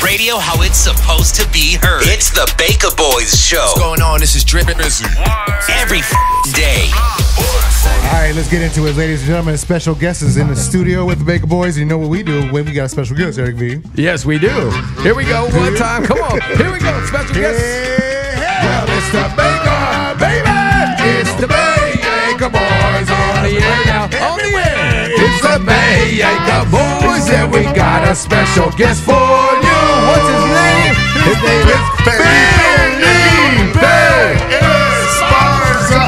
radio how it's supposed to be heard. It's the Baka Boyz show. What's going on? This is Drip. Every day. All right, let's get into it, ladies and gentlemen. Special guest is in the studio with the Baka Boyz. You know what we do when we got a special guest, Eric V. Yes, we do. Here we go. One time. Come on. Here we go. Special guest. Well, it's the Baka, baby. It's the Baka Boyz on the air now. On the air. It's the Baka Boyz, and we got a special guest for you. What's his name? His name is Felipe Esparza.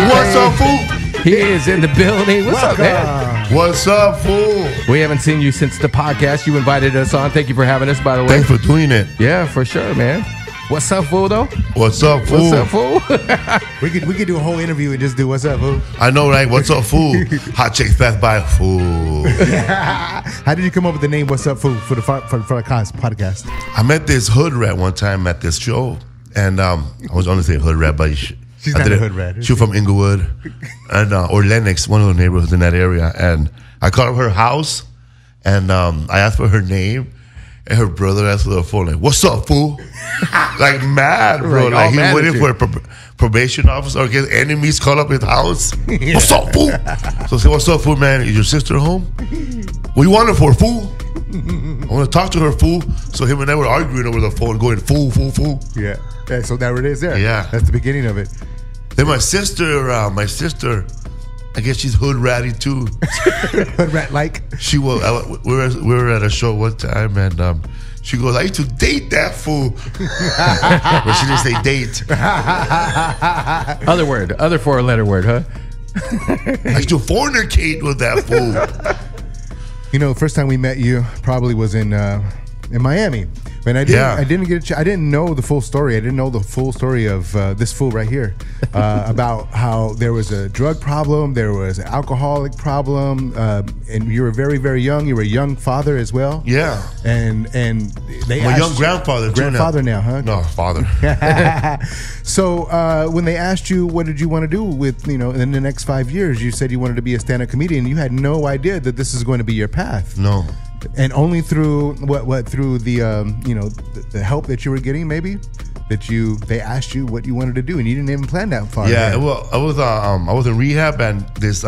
What's up, fool? He is in the building. What's up, man? What's up, fool? We haven't seen you since the podcast. You invited us on. Thank you for having us, by the way. Thanks for doing it. Yeah, for sure, man. What's up, fool, though? What's up, fool? What's up, fool? We could do a whole interview and just do what's up, fool. I know, right? What's up, fool? Hot chicks pass by, fool. How did you come up with the name "What's Up, Fool" for the podcast? I met this hood rat one time at this show, and I was only saying hood rat, but She's not a hood rat. She was from Inglewood and or Lenox, one of the neighborhoods in that area, and I called up her house, and I asked for her name. And her brother asked for the phone, like, "What's up, fool?" Like, mad, bro. Like, he waiting for a probation officer or his enemies call up his house. "What's up, fool?" So I said, "What's up, fool, man? Is your sister home?" "What you want her for, fool?" "I want to talk to her, fool." So him and I were arguing over the phone, going, "Fool, fool, fool." Yeah. So there it is there. Yeah. That's the beginning of it. Then my sister, I guess she's hood ratty too. Hood rat like. She was. We were at a show one time, and she goes, "I used to date that fool," but she didn't say date. Other four-letter word, huh? I used to fornicate with that fool. You know, the first time we met you probably was in Miami. And I didn't know the full story. I didn't know the full story of this fool right here about how there was a drug problem, there was an alcoholic problem, and you were very, very young. You were a young father as well. Yeah, and they my young grandfather. Grandfather now, huh? No, father. So when they asked you what did you want to do with in the next 5 years, you said you wanted to be a stand-up comedian. You had no idea that this is going to be your path. No. And only through through the the help that you were getting, maybe they asked you what you wanted to do, and you didn't even plan that far. Yeah, ahead. well, I was in rehab, and this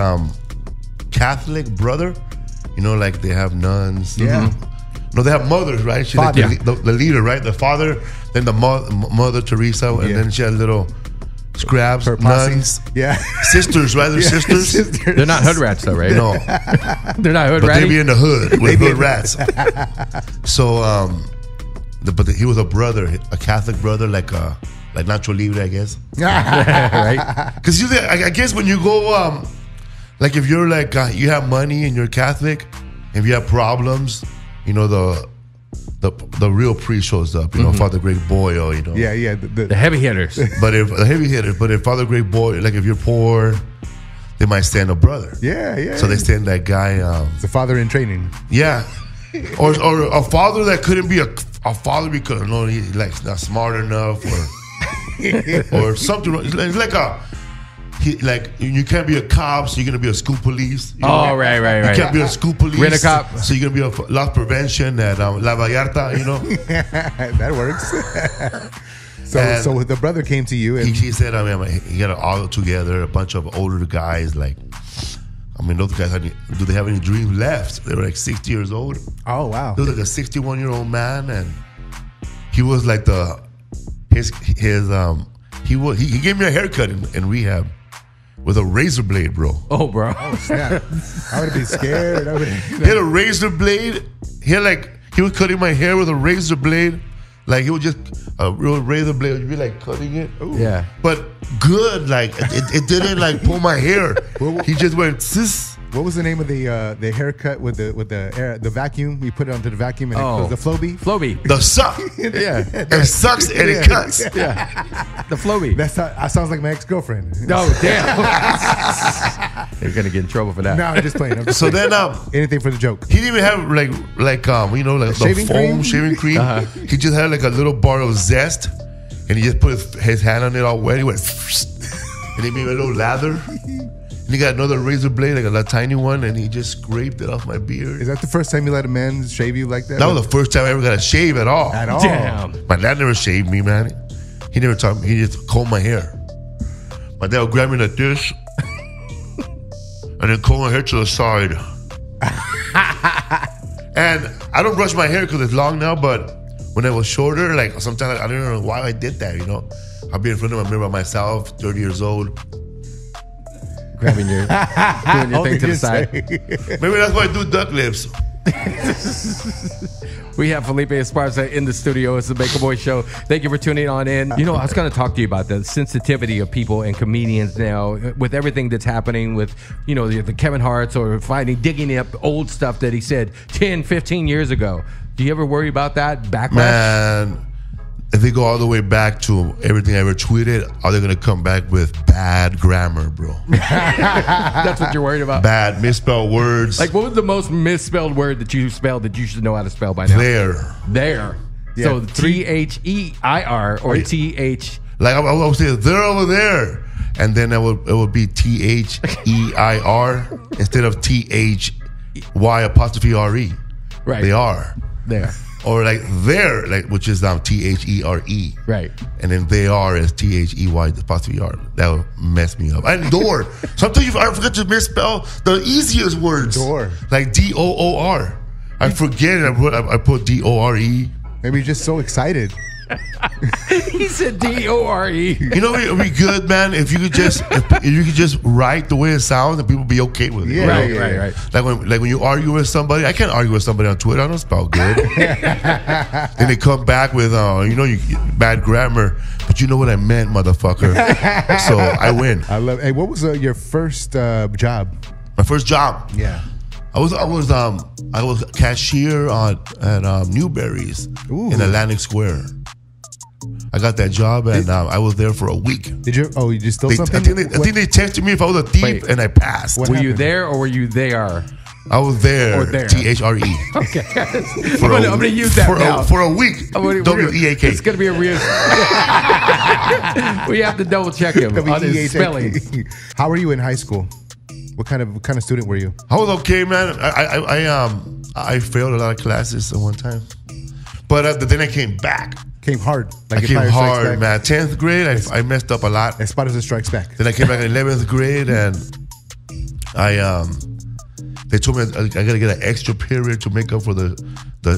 Catholic brother, like they have nuns. Yeah. No, they have mothers, right? She's like the leader, right? The father, then the mother Teresa, and then she had little scrabs, nuns, sisters, right? They're sisters. They're not hood rats, though, right? No, they're not hood but rats. they be in the hood with hood rats. So, but he was a brother, a Catholic brother, like Nacho Libre, I guess. Right? Because I guess when you go, like if you're like you have money and you're Catholic, if you have problems, the real priest shows up, Father Greg Boyle, Yeah, the heavy hitters. But if Father Greg Boyle, like if you're poor, they might stand a brother. Yeah. So they stand that guy. The father in training. Yeah, or a father that couldn't be a father because he's like not smart enough or something. It's like you can't be a cop, so you're gonna be a school police. Right. You can't be a school police. Rent a cop. So you're gonna be a loss prevention at La Vallarta, That works. So the brother came to you, and he said, he got all together, a bunch of older guys. Those guys do they have any dreams left? They were like 60 years old. Oh wow! He was like a 61-year-old man, and he was like he gave me a haircut in rehab. With a razor blade, bro. Oh, bro. Oh, snap. I would have been scared. He had a razor blade. He was cutting my hair with a razor blade. Like, he was just a real razor blade. You'd be like cutting it. Ooh. Yeah. But good. Like, it didn't like pull my hair. He just went, sis. What was the name of the haircut with the vacuum? You put it onto the vacuum and it goes the Flowbee? Flowbee. The suck. Yeah. It sucks and it cuts. Yeah. The Flowbee. That sounds like my ex-girlfriend. Oh, damn. You're going to get in trouble for that. No, I'm just playing. So then, anything for the joke. He didn't even have like the foam shaving cream. Uh-huh. He just had like a little bar of Zest, and he just put his hand on it all wet. He went, and he made a little lather. And he got another razor blade, like a tiny one, and he just scraped it off my beard. Is that the first time you let a man shave you like that? That was the first time I ever got a shave at all. At all? Damn. My dad never shaved me, man. He never taught me. He just combed my hair. My dad would grab me like this, and then comb my hair to the side. And I don't brush my hair because it's long now, but when it was shorter, like sometimes I don't know why I did that, you know? I'll be in front of a mirror by myself, 30 years old. Grabbing your, doing your thing to the side. Maybe that's why I do duck lips. We have Felipe Esparza in the studio. It's the Baka Boyz show. Thank you for tuning on in. You know, I was going to talk to you about the sensitivity of people and comedians now with everything that's happening with, you know, the Kevin Harts or digging up old stuff that he said 10, 15 years ago. Do you ever worry about that backlash? Man, if they go all the way back to everything I ever tweeted, are they going to come back with bad grammar, bro? That's what you're worried about? Bad misspelled words. Like, what was the most misspelled word that you spelled that you should know how to spell by now? There. Yeah. So 3HEIR or TH. Like I would say, they're over there. And then it would be THEIR instead of THY''RE. Right. They are. There. Or like there, like which is THERE. Right. And then they are as THEY''R. That would mess me up. And door. Sometimes I forget to misspell the easiest words. Door. Like DOOR. I forget it. I put DORE. Maybe you're just so excited. He said DORE. You know, it'd be good, man, if you could just write the way it sounds and people be okay with it. Yeah, Right. Like when you argue with somebody, I can't argue with somebody on Twitter. I don't spell good. Then they come back with, you bad grammar, but you know what I meant, motherfucker. So I win. I love. Hey, what was your first job? My first job. Yeah. I was cashier at Newberry's in Atlantic Square. I got that job and I was there for a week. Did you? Oh, you just stole something? I think they tested me if I was a thief, and I passed. Were you there or were you there? I was there. Or there. THRE. Okay. I'm going to use that now. For a week. WEAK. It's going to be a real. We have to double check him on his spelling. How were you in high school? What kind of student were you? I was okay, man. I failed a lot of classes at one time, but then I came back. Came hard. Like I came hard, man. 10th grade, I messed up a lot. Esparza strikes back. Then I came back in 11th grade, and they told me I gotta get an extra period to make up for the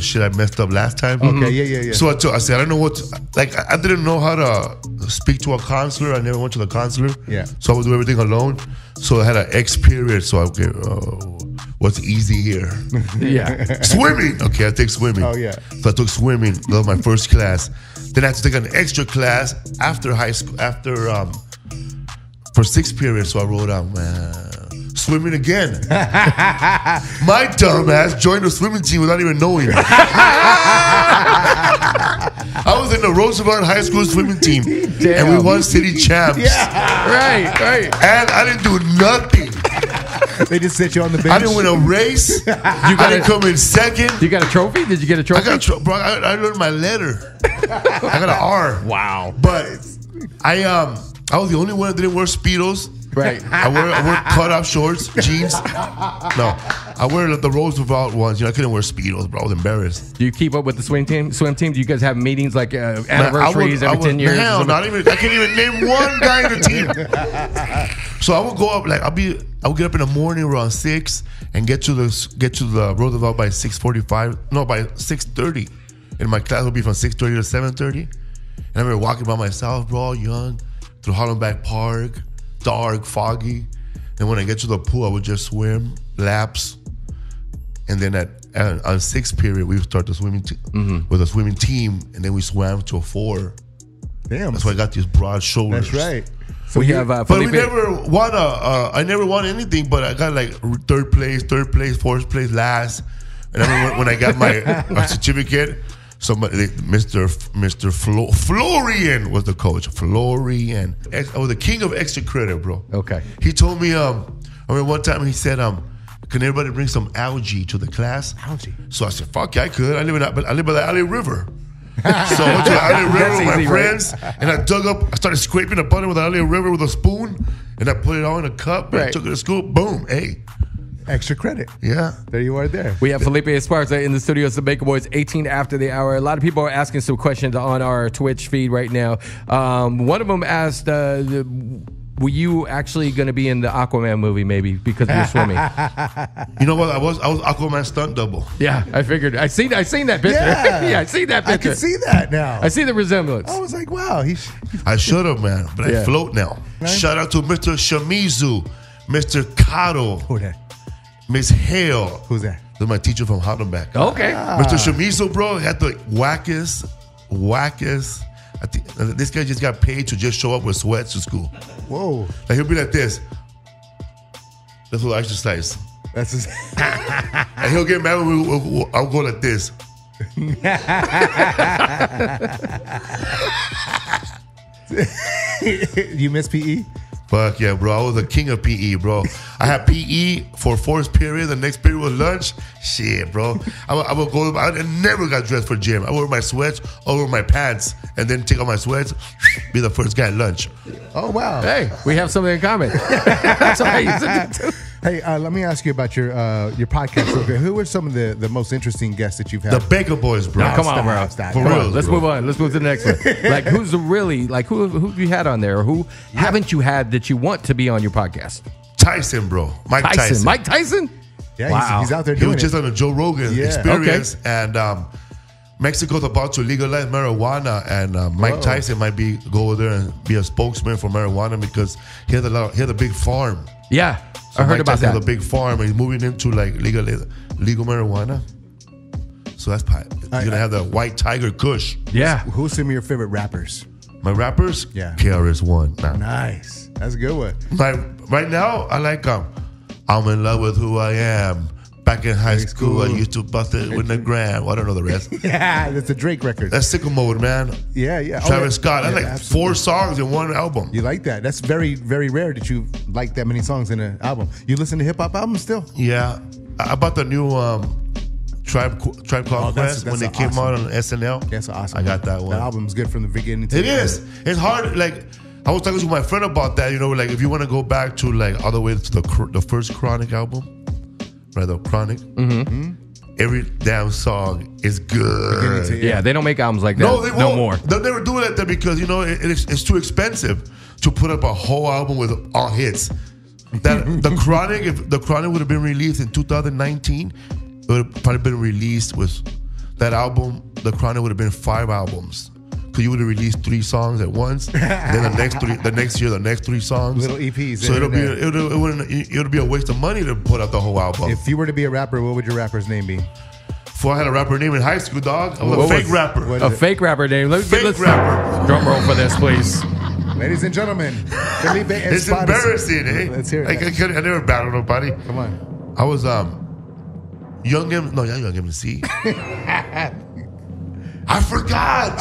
shit I messed up last time. Okay, yeah. So I said, I don't know what I didn't know how to speak to a counselor. I never went to the counselor. Yeah. So I would do everything alone. So I had an X period. So I okay, what's easy here? Yeah. Swimming. Okay, I take swimming. Oh yeah. So I took swimming. That was my first class. Then I had to take an extra class after high school, for 6 periods. So I wrote out, swimming again. My dumb ass joined the swimming team without even knowing. I was in the Roosevelt High School swimming team. Damn. And we won city champs. Yeah. Right. And I didn't do nothing. They just set you on the bench. I didn't win a race. I didn't come in second. You got a trophy? Did you get a trophy? I got a trophy. Bro, I learned my letter. I got an R. Wow. But I was the only one that didn't wear Speedos. Right. I wear cut-off shorts, jeans. No, I wear the Roosevelt ones. I couldn't wear Speedos, bro. I was embarrassed. Do you keep up with the swim team? Do you guys have meetings like anniversaries every 10 years? Hell, not even. I can't even name one guy in the team. So I would go up I would get up in the morning around 6 and get to the Roosevelt by 6:45. No, by 6:30. And my class would be from 6:30 to 7:30. And I remember walking by myself, bro, young, through Hollenbeck Park. Dark, foggy. And when I get to the pool, I would just swim laps. And then on 6th period, we would start the swimming with a swimming team, and then we swam to a 4. Damn. That's why I got these broad shoulders. That's right. So we have but we never won I never won anything, but I got like 3rd place, 4th place, last. And I remember when I got my certificate, somebody, Mr. Florian was the coach. Florian. I was the king of extra credit, bro. Okay. He told me, one time he said, can everybody bring some algae to the class? Algae. So I said, fuck yeah, I could. I live by the Alley River. So I went to the Alley River with my friends, and I started scraping the bottom of the Alley River with a spoon, and I put it all in a cup. And I took it to school. Boom. Hey. Extra credit. Yeah. There you are there. We have Felipe Esparza in the studio. It's the Baka Boyz, 18 after the hour. A lot of people are asking some questions on our Twitch feed right now. One of them asked, were you actually going to be in the Aquaman movie maybe because you're swimming? You know what? I was Aquaman stunt double. Yeah, I figured. I seen that picture. Yeah. I seen that picture. I can see that now. I see the resemblance. I was like, wow. I should have, man, but I float now. Right. Shout out to Mr. Shimizu, Mr. Kato, Who that? Miss Hale. Who's that? That's my teacher from Hollenbeck. Okay. Mr. Shimizu, bro, had the wackest. This guy just got paid to just show up with sweats to school. Whoa. Like he'll be like this. That's what exercise. That's his. And he'll get mad when I'll go like this. You miss PE? Fuck yeah, bro. I was the king of PE, bro. I had PE for fourth period. The next period was lunch. Shit, bro. I would go. I never got dressed for gym. I wore my sweats over my pants and then take off my sweats, be the first guy at lunch. Oh, wow. Hey, we have something in common. That's what I used to do too. Hey, let me ask you about your podcast. Okay. Who were some of the most interesting guests that you've had? The Baka Boyz, bro. No, come on, bro. Stop. For Come real, on, let's bro. move on. Let's move to the next one. Like, who's the really, like, who have you had on there? Or who haven't you had that you want to be on your podcast? Tyson, bro. Mike Tyson. Mike Tyson? Yeah, Wow. he's out there He doing was just it. on the Joe Rogan Yeah. experience. And Mexico's about to legalize marijuana. And Mike Tyson might go over there and be a spokesman for marijuana because he had a big farm. Yeah, So I heard Mike about Tyson that. has a big farm and he's moving into like legal marijuana. So that's pipe. You're gonna have the White Tiger Kush. Yeah. Who's some of your favorite rappers? My rappers, Yeah. KRS-One. Nah. Nice. That's a good one. Right now, I like I'm in love with who I am. Back in high school, I used to bust it with the gram. I don't know the rest. Yeah, that's a Drake record. That's Sicko Mode, man. Yeah. Travis Scott. I like absolutely. 4 songs in one album. You like that? That's very, very rare that you like that many songs in an album. You listen to hip hop albums still? Yeah. I bought the new Tribe Called Quest when they came out on SNL. That's awesome. I got that one. That album's good from the beginning to It the end. is. It's hard. Like I was talking to my friend about that. You know, like if you want to go back to like all the way to the first Chronic album, right? The Chronic. Mm-hmm. Every damn song is good. Yeah, they don't make albums like that No, they won't. no more. They'll never do it because you know it's too expensive to put up a whole album with all hits. That the Chronic, if the Chronic would have been released in 2019, it would have probably been released with that album. The Chronic would have been 5 albums. Because you would have released 3 songs at once, then the next year, the next 3 songs, Little EPs. So it would be a waste of money to put out the whole album. If you were to be a rapper, what would your rapper's name be? Before I had a rapper name in high school, dog, I was a fake rapper. what- A fake rapper name. Let's rapper. drum roll for this, please. Ladies and gentlemen, Felipe Esparza. It's embarrassing, eh? Let's hear it. I never battled nobody. Come on. I was Young MC. I forgot.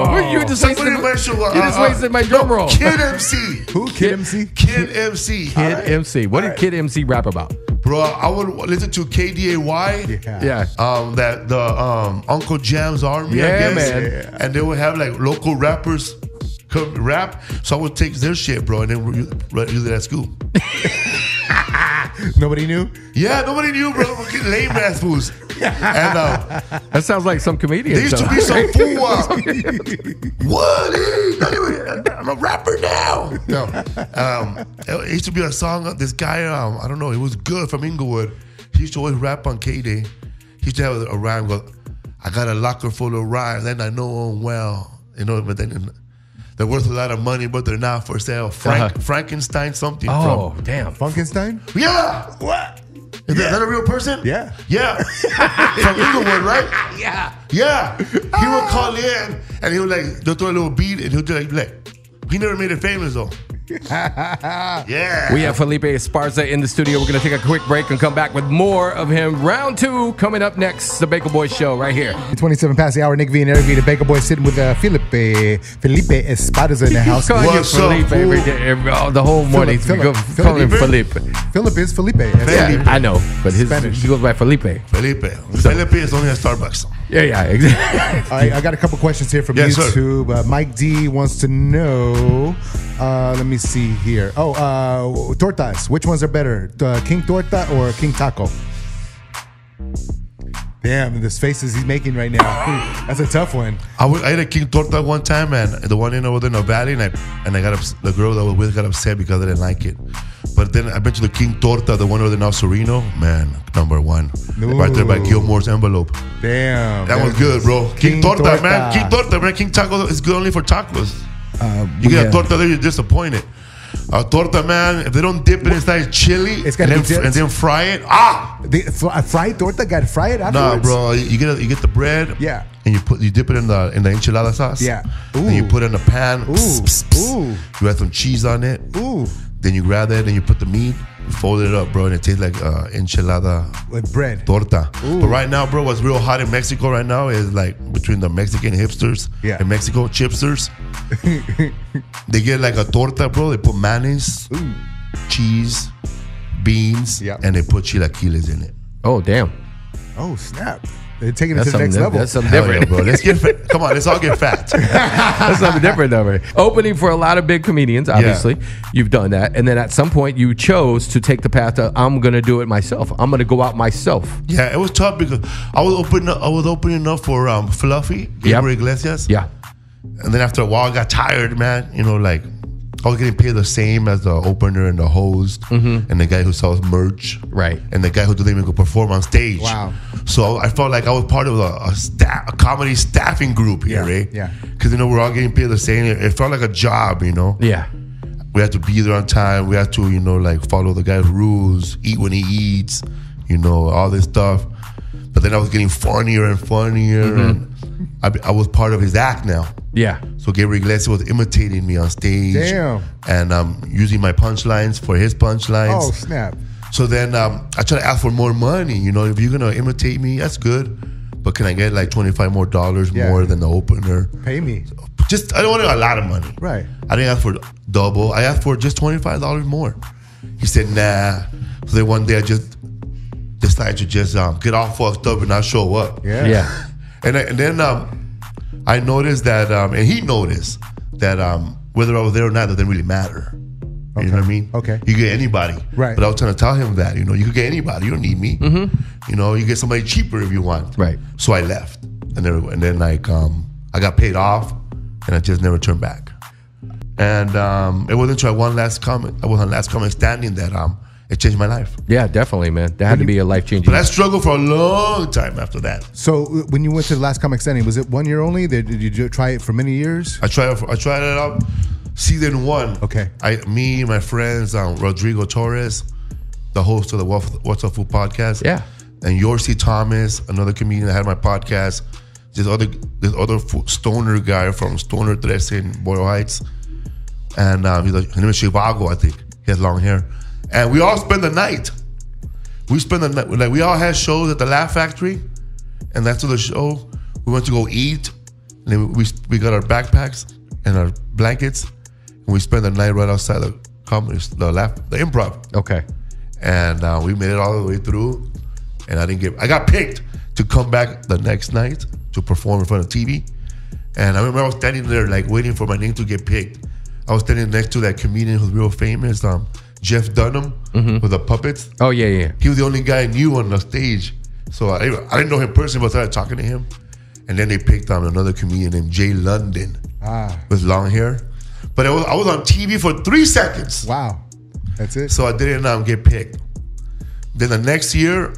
Bro, you just wasted my drum roll. Kid MC. Who? Kid MC? Kid MC. Kid MC. What did Kid MC rap about? Bro, I would listen to KDAY. Yeah. Yeah. Uncle Jam's Army, Yeah, I guess. man. Yeah. And they would have like local rappers come rap. So I would take their shit, bro, and then use it at school. Nobody knew? Yeah, nobody knew, bro. Fucking lame ass fools. And That sounds like some comedian. there used to be some fool. What? I'm a rapper now. No. It used to be a song. This guy, I don't know, he was good from Inglewood. He used to always rap on K-Day. He used to have a rhyme go, I got a locker full of rhymes and I know them well. You know, but then they're worth a lot of money, but they're not for sale. Frankenstein something Oh, damn. Frankenstein? Yeah. What? Is that a real person? Yeah. Yeah. From Inglewood, right? Yeah. Yeah. He would call in and he would they'll throw a little beat and he'll do like, he never made it famous though. Yeah. We have Felipe Esparza in the studio. We're going to take a quick break and come back with more of him. Round 2 coming up next. The Baka Boyz Show right here. 27 past the hour. Nick V and Eric V. The Baka Boyz sitting with Felipe Esparza in the house. Calling you What's up, Felipe fool? every day, the whole morning. Philip. Call him Felipe. Philip is Felipe. Yeah, I know, but Spanish. he goes by Felipe. Felipe is only at Starbucks. Yeah, exactly. All right, I got a couple questions here from YouTube. Mike D wants to know. Let me see here. Tortas. Which ones are better, King Torta or King Taco? Damn, the faces he's making right now. That's a tough one. I ate a King Torta one time, and the one over in the valley, and I got the girl that was with got upset because I didn't like it. But then I bet you the King Torta, the one over in El Sereno, man, number one. Ooh. Right there by Gilmore's Envelope. Damn. That was good, bro. King Torta, man. King Torta, man. King Taco is good only for tacos. You get a torta there, you're disappointed. A torta, man, if they don't dip it inside chili and then fry it, a fried torta, got to fry it afterwards? Nah, bro, you get the bread, and you dip it in the enchilada sauce, and you put it in the pan. Ooh. You add some cheese on it. Ooh. Then you grab it and you put the meat, fold it up, bro, and it tastes like enchilada with bread torta. Ooh. But right now, bro, what's real hot in Mexico right now is like between the Mexican hipsters and Mexico chipsters. They get like a torta, bro. They put mayonnaise, cheese, beans, and they put chilaquiles in it. Oh, damn. Oh, snap. They're taking it to the next level. That's something different, bro. Let's get fat. Come on, let's all get fat. That's something different, though, right? Opening for a lot of big comedians, obviously. You've done that. And then at some point, you chose to take the path of, I'm going to do it myself. I'm going to go out myself. Yeah, it was tough because I was opening up for Fluffy, Gabriel Iglesias. Yeah. And then after a while, I got tired, man. You know, like, I was getting paid the same as the opener and the host and the guy who sells merch. Right. And the guy who doesn't even go perform on stage. Wow. So I felt like I was part of a comedy staffing group here, right? Yeah. Because, you know, we're all getting paid the same. It felt like a job, you know? Yeah. We had to be there on time. We had to, you know, like follow the guy's rules, eat when he eats, you know, all this stuff. But then I was getting funnier and funnier. And I was part of his act now. Yeah. So Gabriel Iglesias was imitating me on stage. Damn. And using my punchlines for his punchlines. Oh, snap. So then I try to ask for more money. You know, if you're going to imitate me, that's good. But can I get like $25 more than the opener? Pay me. I don't want a lot of money. Right. I didn't ask for double. I asked for just $25 more. He said, nah. So then one day I just decided to just get all fucked up and not show up. Yeah. And then I noticed that, and he noticed that whether I was there or not, that didn't really matter. You know what I mean? Okay. You get anybody. Right. But I was trying to tell him that, you know, you could get anybody. You don't need me. You know, you get somebody cheaper if you want. Right. So I left. And then like, I got paid off and I just never turned back. And it wasn't until I was on last comment standing that it changed my life. Yeah, definitely, man. That had to be a life-changing. But I struggled for a long time after that. So when you went to the last comic standing, was it 1 year only? Did you try it for many years? I tried it out season 1. Okay. Me, my friends, Rodrigo Torres, the host of the What's Up Food podcast. Yeah. And Yorsi Thomas, another comedian that had my podcast. This other stoner guy from Stoner Tres in Boyle Heights. And his name is Chivago, I think. He has long hair. And we all spend the night. We spend the night. Like, we all had shows at the Laugh Factory. And after the show, we went to go eat. And then we got our backpacks and our blankets. And we spent the night right outside the improv. Okay. And we made it all the way through. And I got picked to come back the next night to perform in front of TV. And I remember I was standing there like waiting for my name to get picked. I was standing next to that comedian who's real famous, Jeff Dunham, with the puppets. Oh, yeah. He was the only guy I knew on the stage. So I didn't know him personally, but I started talking to him. And then they picked on another comedian named Jay London with long hair. But I was on TV for 3 seconds. Wow. That's it. So I didn't get picked. Then the next year,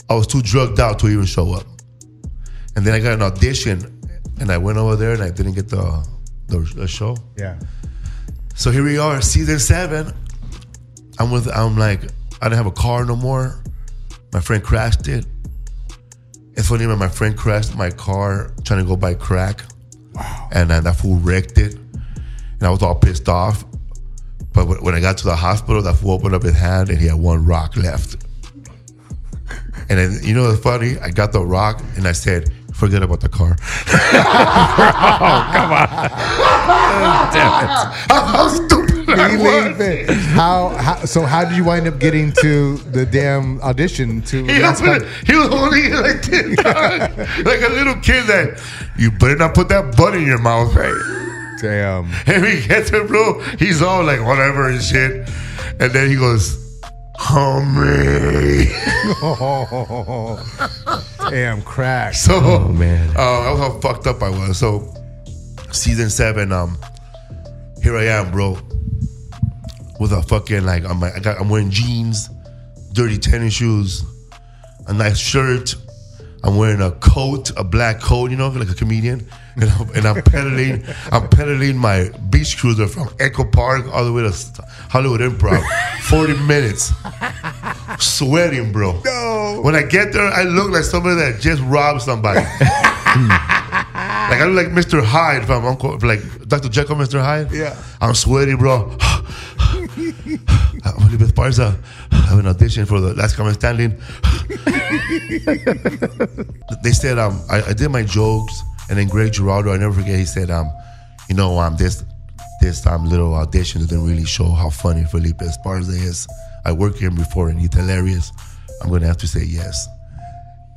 I was too drugged out to even show up. And then I got an audition, and I went over there, and I didn't get the show. Yeah. So here we are, season 7. I'm like, I didn't have a car no more. My friend crashed it. It's funny, man, my friend crashed my car trying to go buy crack. Wow. And that fool wrecked it. And I was all pissed off. But when I got to the hospital, that fool opened up his hand and he had 1 rock left. And then, you know what's funny? I got the rock and I said, forget about the car. Oh, come on. Damn it. How stupid. Felipe. How did you wind up getting to the damn audition? He was only like this, like a little kid that you better not put that butt in your mouth, right? Damn. And he gets it, bro. He's all like whatever and shit, and then he goes, "Homie." Damn, crack. So, man, that was how fucked up I was. So, season 7, here I am, bro, with a fucking like I'm wearing jeans, dirty tennis shoes, a nice shirt. I'm wearing a coat, a black coat, you know, like a comedian, and I'm pedaling my beach cruiser from Echo Park all the way to Hollywood Improv, 40 minutes, sweating, bro. No. When I get there, I look like somebody that just robbed somebody. Like I look like Mr. Hyde from like Dr. Jekyll, Mr. Hyde. Yeah. I'm sweaty, bro. Felipe Esparza, I have an audition for the Last Comic Standing. They said I did my jokes, and then Greg Giraldo, I never forget, he said this little audition didn't really show how funny Felipe Esparza is. I worked him before and he's hilarious. I'm gonna have to say yes.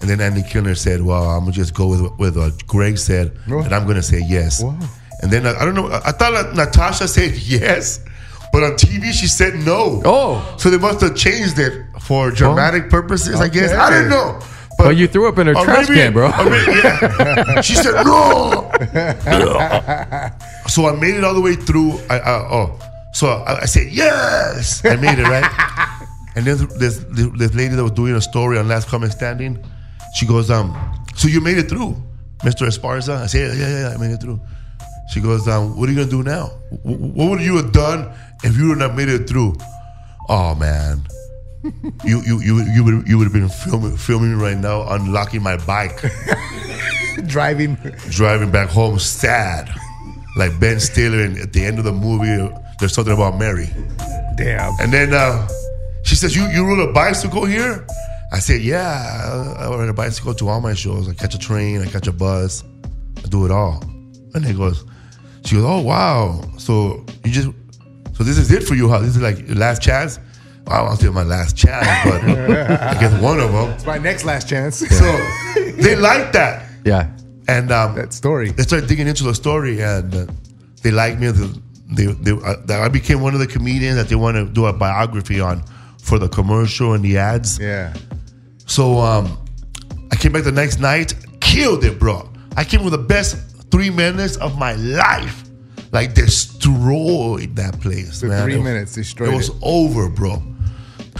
And then Andy Kilner said, well, I'm gonna just go with what Greg said, and I'm gonna say yes. Whoa. And then I don't know, I thought Natasha said yes, but on TV she said no. Oh. So they must have changed it for dramatic purposes, I guess. I don't know. But you threw up in her trash can, bro. Yeah. She said no. So I made it all the way through. So I said yes. I made it, right? And then this lady that was doing a story on Last Comic Standing, she goes, so you made it through, Mr. Esparza? I said, yeah, I made it through. She goes, what are you gonna do now? What would you have done if you would not made it through? Oh man, you would have been filming right now, unlocking my bike, driving back home, sad, like Ben Stiller. And at the end of the movie, there's something about Mary. Damn. And then she says, "You rode a bicycle here?" I said, "Yeah, I ride a bicycle to all my shows. I catch a train, I catch a bus, I do it all." And she goes, "Oh wow, so this is it for you, huh? This is like your last chance?" Well, I won't say my last chance, but I guess one of them. It's my next last chance. So they liked that. Yeah. And that story. They started digging into the story, and they liked me. I became one of the comedians that they want to do a biography on for the commercial and the ads. Yeah. So I came back the next night, killed it, bro. I came with the best 3 minutes of my life. Like destroyed that place, man. 3 minutes destroyed it. It was over, bro.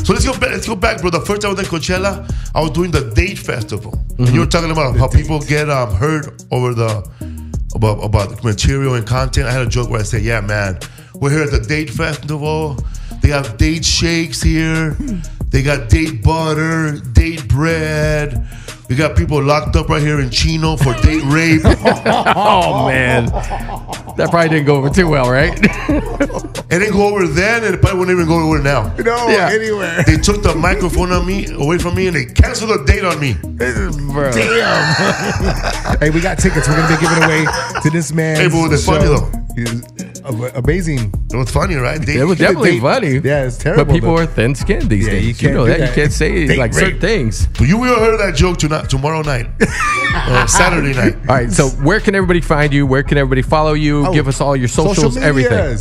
So let's go back, bro. The first time I was in Coachella, I was doing the Date Festival. Mm-hmm. And you were talking about how people get hurt over about the material and content. I had a joke where I said, yeah, man, we're here at the Date Festival. They have date shakes here. They got date butter, date bread. We got people locked up right here in Chino for date rape. Oh, man. That probably didn't go over too well, right? It didn't go over then, and it probably wouldn't even go over now. No, anywhere. They took the microphone away from me, and they canceled the date on me. Bro. Damn. Hey, we got tickets. We're going to be giving away to this man. Hey, but it's funny, though. Amazing. It was funny, right? It was definitely funny. Yeah, it's terrible. But people are thin-skinned these days. You know that. You can't say like certain things. But you will hear that joke tomorrow night. Saturday night. All right, so where can everybody find you? Where can everybody follow you? Give us all your socials, everything.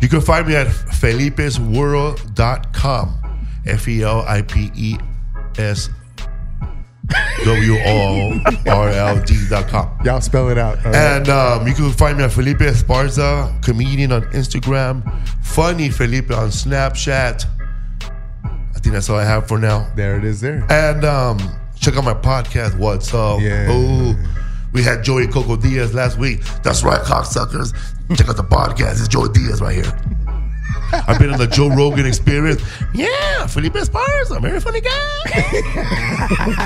You can find me at felipesworld.com. FELIPESWORLD.com. Y'all spell it out. Right. And you can find me at Felipe Esparza, comedian on Instagram, Funny Felipe on Snapchat. I think that's all I have for now. There it is there. And check out my podcast, What's Up? Yeah. Oh, we had Joey Coco Diaz last week. That's right, cocksuckers. Check out the podcast. It's Joey Diaz right here. I've been on the Joe Rogan Experience. Yeah, Felipe Esparza, very funny guy.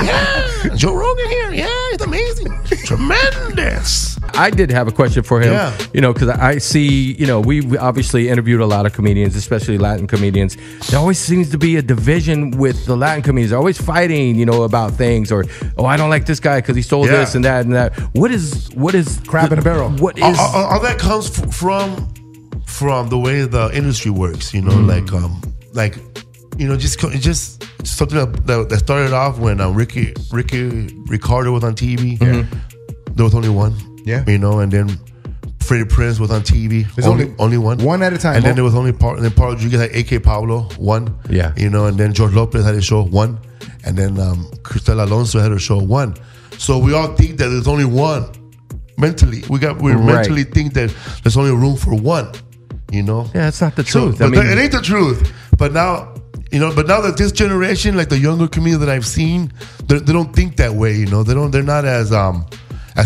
Yeah, Joe Rogan here. Yeah, he's amazing. Tremendous. I did have a question for him. Yeah. You know, because I see, you know, we obviously interviewed a lot of comedians, especially Latin comedians. There always seems to be a division with the Latin comedians. They're always fighting, you know, about things, or I don't like this guy because he stole this and that and that. What is crab in a barrel? What is all that comes from from the way the industry works, you know, like just something that started off when Ricky Ricardo was on TV. There was only one, you know, and then Freddie Prinze was on TV. There's only one at a time. And then there was only Paul Rodriguez had AK Pablo, one. Yeah. You know, and then George Lopez had his show, one. And then Cristela Alonso had her show, one. So we all think that there's only one. Mentally, we mentally think that there's only room for one. You know. Yeah, it's not the So, truth. but it ain't the truth. But now, you know, that this generation, like the younger community that I've seen, they don't think that way. You know, they're not as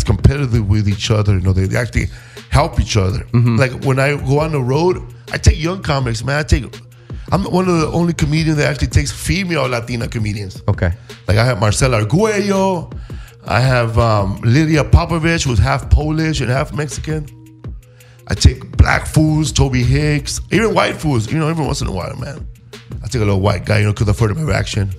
competitive with each other. You know, they actually help each other. Like when I go on the road, I take young comics, man. I'm one of the only comedians that actually takes female Latina comedians. Okay. Like I have Marcela Arguello. I have Lydia Popovich, who's half Polish and half Mexican. I take black fools, Toby Hicks, even white fools. You know, every once in a while, man. I take a little white guy, you know, because of affirmative action.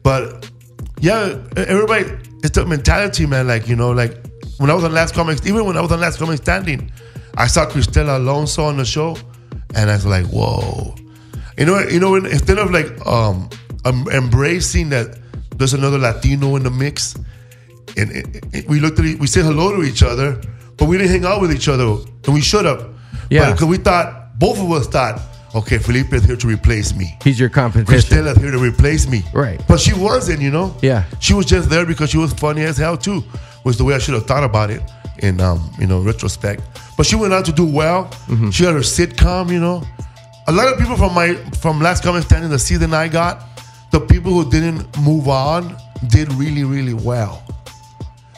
But yeah, everybody, it's the mentality, man. Like, you know, like when I was on Last Comic, even when I was on Last Comic Standing, I saw Cristela Alonso on the show, and I was like, whoa. You know, instead of like embracing that there's another Latino in the mix, and we said hello to each other, but we didn't hang out with each other, and we should have. Yeah. Because we thought, both of us thought, okay, Felipe is here to replace me. He's your competition. Cristela's here to replace me. Right. But she wasn't, you know? Yeah. She was just there because she was funny as hell too, was the way I should have thought about it in retrospect. But she went on to do well. She had her sitcom, you know. A lot of people from Last Comic Standing, the season I got, the people who didn't move on did really, really well.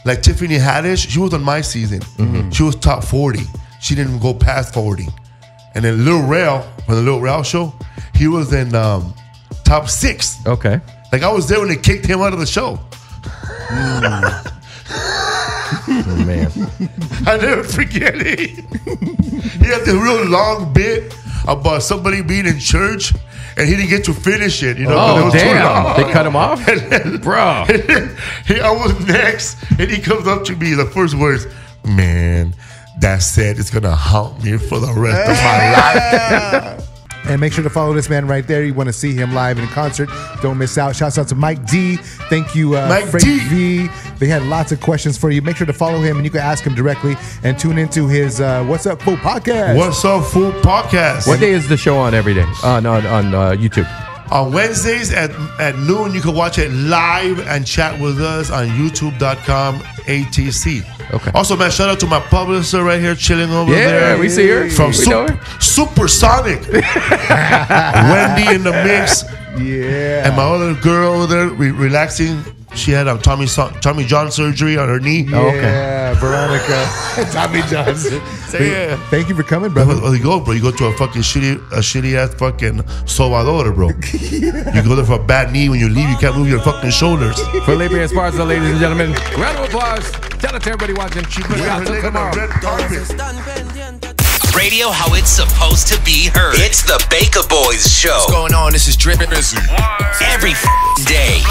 Like Tiffany Haddish, she was on my season. She was top 40. She didn't go past 40. And then Lil Rel, from the Lil Rel show, he was in top 6. Okay. Like I was there when they kicked him out of the show. Oh, man. I never forget it. He had this real long bit about somebody being in church, and he didn't get to finish it. You know, oh, damn. They cut him off? Bro. I was next, and he comes up to me, the first words, man, that said, it's going to haunt me for the rest of my life. And make sure to follow this man right there. You want to see him live in concert. Don't miss out. Shouts out to Mike D. Thank you, Mike Frank D. V. They had lots of questions for you. Make sure to follow him, and you can ask him directly. And tune into his What's Up Fool podcast. What's Up Fool podcast. What day is the show on every day? On YouTube. On Wednesdays at noon, you can watch it live and chat with us on youtube.com/ATC. Okay. Also, man, shout out to my publisher right here chilling over there. Yeah, we see her. From Supersonic. Wendy in the mix. Yeah. And my other girl over there relaxing. She had Tommy John surgery on her knee. Yeah, okay. Veronica. Tommy Johnson. Thank you for coming, brother. Where you go, bro? You go to a fucking shitty ass fucking Salvador, bro. You go there for a bad knee. When you leave, you can't move your fucking shoulders. Felipe Esparza, ladies and gentlemen. Round of applause. Tell it to everybody watching. Radio how it's supposed to be heard. It's the Baka Boyz show. What's going on? This is Drip. Every day.